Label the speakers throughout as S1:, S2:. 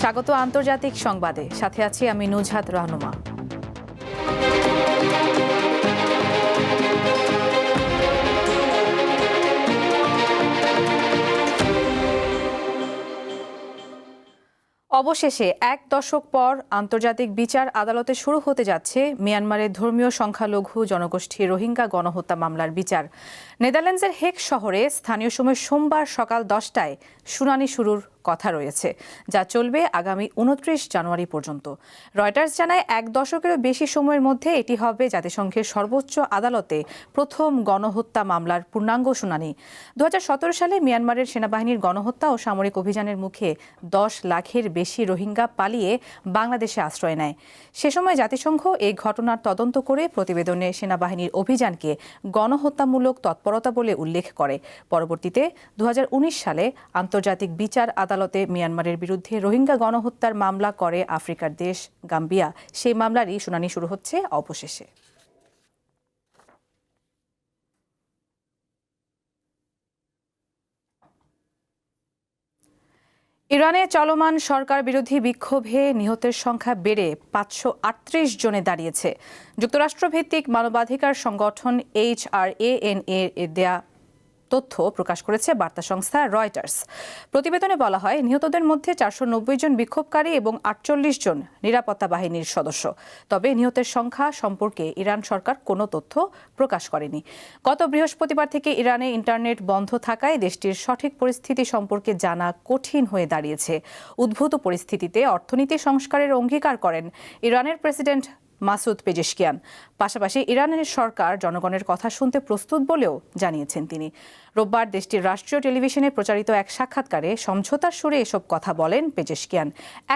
S1: স্বাগত আন্তর্জাতিক সংবাদে, সাথে আছি আমি নুজহাত রহনুমা। অবশেষে এক দশক পর আন্তর্জাতিক বিচার আদালতে শুরু হতে যাচ্ছে মিয়ানমারের ধর্মীয় সংখ্যালঘু জনগোষ্ঠী রোহিঙ্গা গণহত্যা মামলার বিচার। নেদারল্যান্ডসের হেগ শহরে স্থানীয় সময় সোমবার সকাল 10টায় শুনানি শুরুর কথা রয়েছে, যা চলবে আগামী 29 জানুয়ারি পর্যন্ত। রয়টার্স জানায় এক দশকেরও বেশি সময়ের মধ্যে এটি হবে জাতিসংঘের সর্বোচ্চ আদালতে প্রথম গণহত্যা মামলার পূর্ণাঙ্গ শুনানি। 2017 সালে মিয়ানমারের সেনাবাহিনীর গণহত্যা ও সামরিক অভিযানের মুখে 10 লাখের বেশি রোহিঙ্গা পালিয়ে বাংলাদেশে আশ্রয় নেয়। সে সময় জাতিসংঘ এই ঘটনার তদন্ত করে প্রতিবেদনে সেনাবাহিনীর অভিযানকে গণহত্যামূলক তৎপরতা বলে উল্লেখ করে। পরবর্তীতে 2019 সালে আন্তর্জাতিক বিচার আদালতে মিয়ানমারের বিরুদ্ধে রোহিঙ্গা গণহত্যার মামলা করে আফ্রিকার দেশ গাম্বিয়া। সেই মামলারই শুনানি শুরু হচ্ছে অবশেষে। ইরানে চলমান সরকার বিরোধী বিক্ষোভে নিহতের সংখ্যা বেড়ে 538 জনে দাঁড়িয়েছে। যুক্তরাষ্ট্রভিত্তিক মানবাধিকার সংগঠন HRAN এর দেয়া তথ্য প্রকাশ করেছে বার্তা সংস্থা রয়টার্স। প্রতিবেদনে বলা হয়, নিহতদের মধ্যে 490 জন বিক্ষোভকারী এবং 48 জন নিরাপত্তা বাহিনীর সদস্য। তবে নিহতের সংখ্যা সম্পর্কে ইরান সরকার কোনো তথ্য প্রকাশ করেনি। গত বৃহস্পতিবার থেকে ইরানে ইন্টারনেট বন্ধ থাকায় দেশটির সঠিক পরিস্থিতি সম্পর্কে জানা কঠিন হয়ে দাঁড়িয়েছে। উদ্ভূত পরিস্থিতিতে অর্থনীতি সংস্কারের অঙ্গীকার করেন ইরানের প্রেসিডেন্ট মাসুদ পেজেশকিয়ান। পাশাপাশি ইরানের সরকার জনগণের কথা শুনতে প্রস্তুত বলেও জানিয়েছেন তিনি। রোববার দেশটির রাষ্ট্রীয় টেলিভিশনে প্রচারিত এক সাক্ষাৎকারে সমঝোতার সুরে এসব কথা বলেন পেজেশকিয়ান।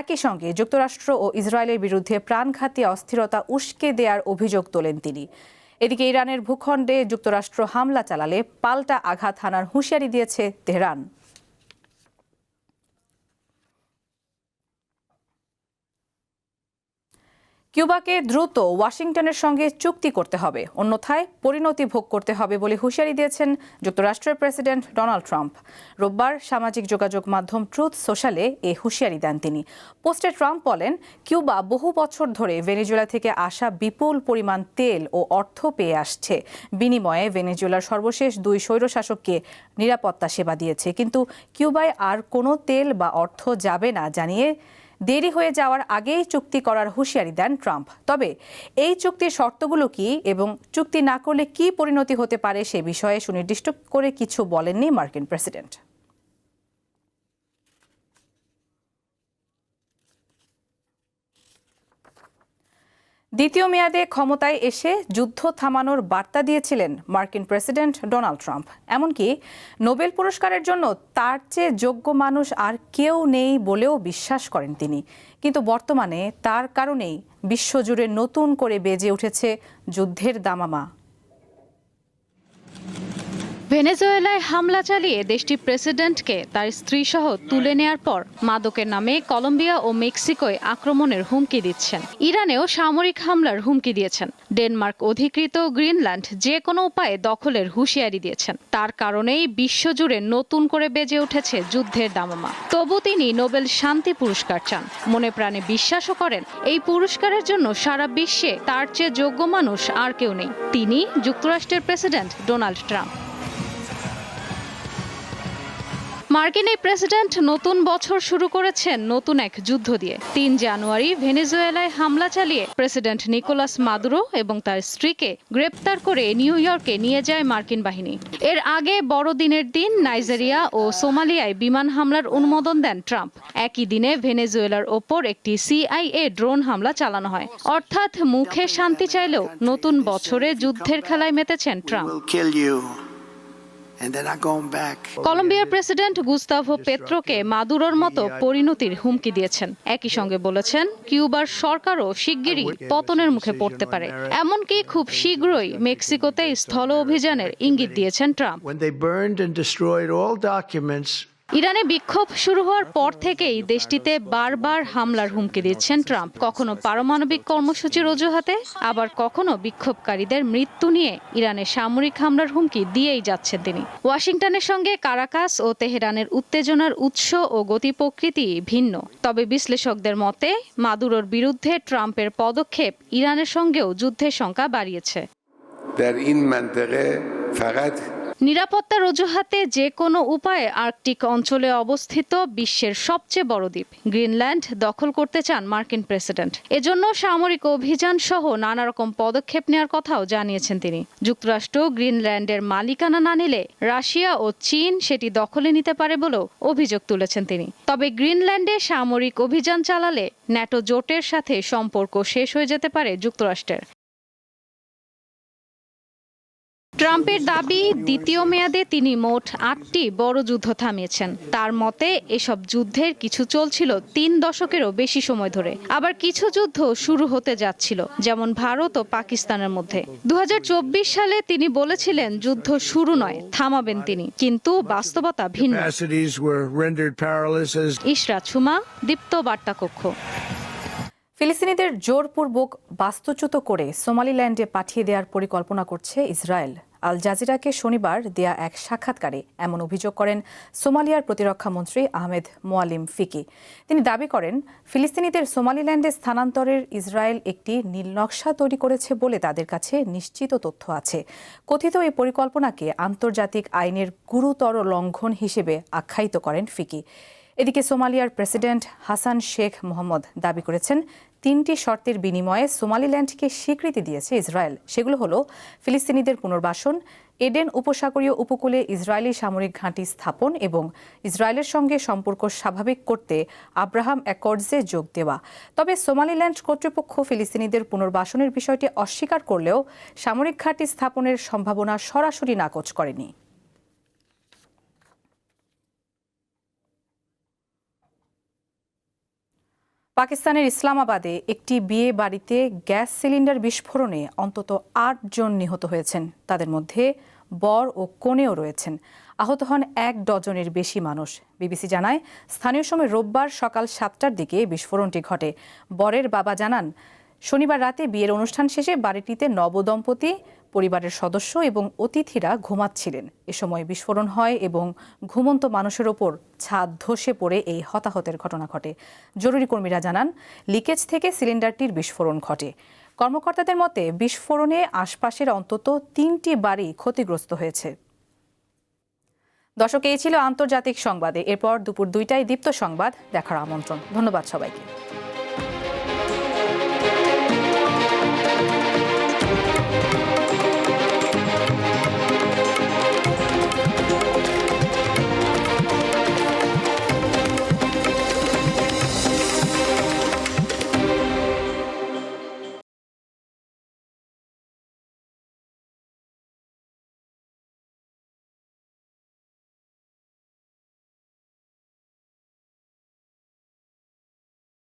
S1: একই সঙ্গে যুক্তরাষ্ট্র ও ইসরায়েলের বিরুদ্ধে প্রাণঘাতী অস্থিরতা উস্কে দেওয়ার অভিযোগ তোলেন তিনি। এদিকে ইরানের ভূখণ্ডে যুক্তরাষ্ট্র হামলা চালালে পাল্টা আঘাত হানার হুঁশিয়ারি দিয়েছে তেহরান। কিউবাকে দ্রুত ওয়াশিংটনের সঙ্গে চুক্তি করতে হবে, অন্যথায় পরিণতি ভোগ করতে হবে বলে হুঁশিয়ারি দিয়েছেন যুক্তরাষ্ট্রের প্রেসিডেন্ট ডোনাল্ড ট্রাম্প। রোববার সামাজিক যোগাযোগ মাধ্যম ট্রুথ সোশ্যালে এই হুঁশিয়ারি দেন তিনি। পোস্টে ট্রাম্প বলেন, কিউবা বহু বছর ধরে ভেনেজুয়েলা থেকে আসা বিপুল পরিমাণ তেল ও অর্থ পেয়ে আসছে। বিনিময়ে ভেনেজুয়েলার সর্বশেষ 2 স্বৈরশাসককে নিরাপত্তা সেবা দিয়েছে, কিন্তু কিউবায় আর কোনো তেল বা অর্থ যাবে না জানিয়ে দেরি হয়ে যাওয়ার আগেই চুক্তি করার হুঁশিয়ারি দেন ট্রাম্প। তবে এই চুক্তির শর্তগুলো কি এবং চুক্তি না করলে কি পরিণতি হতে পারে সে বিষয়ে সুনির্দিষ্ট করে কিছু বলেননি মার্কিন প্রেসিডেন্ট। দ্বিতীয় মেয়াদে ক্ষমতায় এসে যুদ্ধ থামানোর বার্তা দিয়েছিলেন মার্কিন প্রেসিডেন্ট ডোনাল্ড ট্রাম্প। এমনকি নোবেল পুরস্কারের জন্য তার চেয়ে যোগ্য মানুষ আর কেউ নেই বলেও বিশ্বাস করেন তিনি। কিন্তু বর্তমানে তার কারণেই বিশ্বজুড়ে নতুন করে বেজে উঠেছে যুদ্ধের দামামা।
S2: ভেনেজুয়েলায় হামলা চালিয়ে দেশটির প্রেসিডেন্টকে তার স্ত্রীসহ তুলে নেয়ার পর মাদকের নামে কলম্বিয়া ও মেক্সিকোয় আক্রমণের হুমকি দিচ্ছেন। ইরানেও সামরিক হামলার হুমকি দিয়েছেন। ডেনমার্ক অধিকৃত গ্রিনল্যান্ড যে কোনো উপায়ে দখলের হুঁশিয়ারি দিয়েছেন। তার কারণেই বিশ্বজুড়ে নতুন করে বেজে উঠেছে যুদ্ধের দামামা। তবু তিনি নোবেল শান্তি পুরস্কার চান। মনে প্রাণে বিশ্বাসও করেন এই পুরস্কারের জন্য সারা বিশ্বে তার চেয়ে যোগ্য মানুষ আর কেউ নেই। তিনি যুক্তরাষ্ট্রের প্রেসিডেন্ট ডোনাল্ড ট্রাম্প। মার্কিন এই প্রেসিডেন্ট নতুন বছর শুরু করেছেন নতুন এক যুদ্ধ দিয়ে। 3 জানুয়ারি ভেনেজুয়েলায় হামলা চালিয়ে প্রেসিডেন্ট নিকোলাস মাদুরো এবং তার স্ত্রীকে গ্রেপ্তার করে নিউ ইয়র্কে নিয়ে যায় মার্কিন বাহিনী। এর আগে বড়দিনের দিন নাইজেরিয়া ও সোমালিয়ায় বিমান হামলার অনুমোদন দেন ট্রাম্প। একই দিনে ভেনেজুয়েলার ওপর একটি CIA ড্রোন হামলা চালানো হয়। অর্থাৎ মুখে শান্তি চাইলেও নতুন বছরে যুদ্ধের খেলায় মেতেছেন ট্রাম্প। কলম্বিয়ার প্রেসিডেন্ট গুস্তাভো পেত্রোকে মাদুরোর মতো পরিণতির হুমকি দিয়েছেন। একই সঙ্গে বলেছেন, কিউবার সরকারও শিগগিরই পতনের মুখে পড়তে পারে। এমনকি খুব শীঘ্রই মেক্সিকোতে স্থল অভিযানের ইঙ্গিত দিয়েছেন ট্রাম্প। ইরানে বিক্ষোভ শুরু হওয়ার পর থেকেই দেশটিতে বারবার হামলার হুমকি দিচ্ছেন ট্রাম্প, কখনো পারমাণবিক কর্মসূচির অজুহাতে, আবার কখনো বিক্ষোভকারীদের মৃত্যু নিয়ে ইরানের সামরিক হামলার হুমকি দিয়েই যাচ্ছেন তিনি। ওয়াশিংটনের সঙ্গে কারাকাস ও তেহরানের উত্তেজনার উৎস ও গতি প্রকৃতি ভিন্ন, তবে বিশ্লেষকদের মতে মাদুরোর বিরুদ্ধে ট্রাম্পের পদক্ষেপ ইরানের সঙ্গেও যুদ্ধের সংখ্যা বাড়িয়েছে। নিরাপত্তার অজুহাতে যে কোনো উপায়ে আর্কটিক অঞ্চলে অবস্থিত বিশ্বের সবচেয়ে বড় দ্বীপ গ্রিনল্যান্ড দখল করতে চান মার্কিন প্রেসিডেন্ট। এজন্য সামরিক অভিযান সহ নানা রকম পদক্ষেপ নেওয়ার কথাও জানিয়েছেন তিনি। যুক্তরাষ্ট্র গ্রিনল্যান্ডের মালিকানা না নিলে রাশিয়া ও চীন সেটি দখলে নিতে পারে বলেও অভিযোগ তুলেছেন তিনি। তবে গ্রিনল্যান্ডে সামরিক অভিযান চালালে ন্যাটো জোটের সাথে সম্পর্ক শেষ হয়ে যেতে পারে যুক্তরাষ্ট্রের। ট্রাম্পের দাবি, দ্বিতীয় মেয়াদে তিনি মোট 8টি বড় যুদ্ধ থামিয়েছেন। তার মতে এসব যুদ্ধের কিছু চলছিল 3 দশকেরও বেশি সময় ধরে, আবার কিছু যুদ্ধ শুরু হতে যাচ্ছিল, যেমন ভারত ও পাকিস্তানের মধ্যে। 2024 সালে তিনি বলেছিলেন যুদ্ধ শুরু নয়, থামাবেন তিনি, কিন্তু বাস্তবতা ভিন্ন। ইশরাত সুমা, দীপ্ত বার্তা কক্ষ।
S1: ফিলিস্তিনিদের জোরপূর্বক বাস্তুচ্যুত করে সোমালিল্যান্ডে পাঠিয়ে দেওয়ার পরিকল্পনা করছে ইসরায়েল। আল জাজিরাকে শনিবার দেয়া এক সাক্ষাৎকারে এমন অভিযোগ করেন সোমালিয়ার প্রতিরক্ষা মন্ত্রী আহমেদ মোয়ালিম ফিকি। তিনি দাবি করেন, ফিলিস্তিনিদের সোমালিল্যান্ডে স্থানান্তরের ইসরায়েল একটি নীলনকশা তৈরি করেছে বলে তাদের কাছে নিশ্চিত তথ্য আছে। কথিত এই পরিকল্পনাকে আন্তর্জাতিক আইনের গুরুতর লঙ্ঘন হিসেবে আখ্যায়িত করেন ফিকি। এদিকে সোমালিয়ার প্রেসিডেন্ট হাসান শেখ মোহাম্মদ দাবি করেছেন, 3টি শর্তের বিনিময়ে সোমালিল্যান্ডকে স্বীকৃতি দিয়েছে ইসরায়েল। সেগুলো হলো ফিলিস্তিনিদের পুনর্বাসন, এডেন উপসাগরীয় উপকূলে ইসরায়েলি সামরিক ঘাঁটি স্থাপন এবং ইসরায়েলের সঙ্গে সম্পর্ক স্বাভাবিক করতে আব্রাহাম অ্যাকর্ডসে যোগ দেওয়া। তবে সোমালিল্যান্ড কর্তৃপক্ষ ফিলিস্তিনিদের পুনর্বাসনের বিষয়টি অস্বীকার করলেও সামরিক ঘাঁটি স্থাপনের সম্ভাবনা সরাসরি নাকচ করেনি। পাকিস্তানের ইসলামাবাদে একটি বিয়ে বাড়িতে গ্যাস সিলিন্ডার বিস্ফোরণে অন্তত 8 জন নিহত হয়েছেন। তাদের মধ্যে বর ও কনেও রয়েছেন। আহত হন 1 ডজনের বেশি মানুষ। বিবিসি জানায়, স্থানীয় সময় রোববার সকাল 7টার দিকে বিস্ফোরণটি ঘটে। বরের বাবা জানান, শনিবার রাতে বিয়ের অনুষ্ঠান শেষে বাড়িটিতে নবদম্পতি, পরিবারের সদস্য এবং অতিথিরা ঘুমাচ্ছিলেন। এ সময় বিস্ফোরণ হয় এবং ঘুমন্ত মানুষের ওপর ছাদ ধসে পড়ে এই হতাহতের ঘটনা ঘটে। জরুরি কর্মীরা জানান, লিকেজ থেকে সিলিন্ডারটির বিস্ফোরণ ঘটে। কর্মকর্তাদের মতে বিস্ফোরণে আশপাশের অন্তত 3টি বাড়ি ক্ষতিগ্রস্ত হয়েছে। দর্শক, এই ছিল আন্তর্জাতিক সংবাদে। এরপর দুপুর 2টায় দীপ্ত সংবাদ দেখার আমন্ত্রণ। ধন্যবাদ সবাইকে।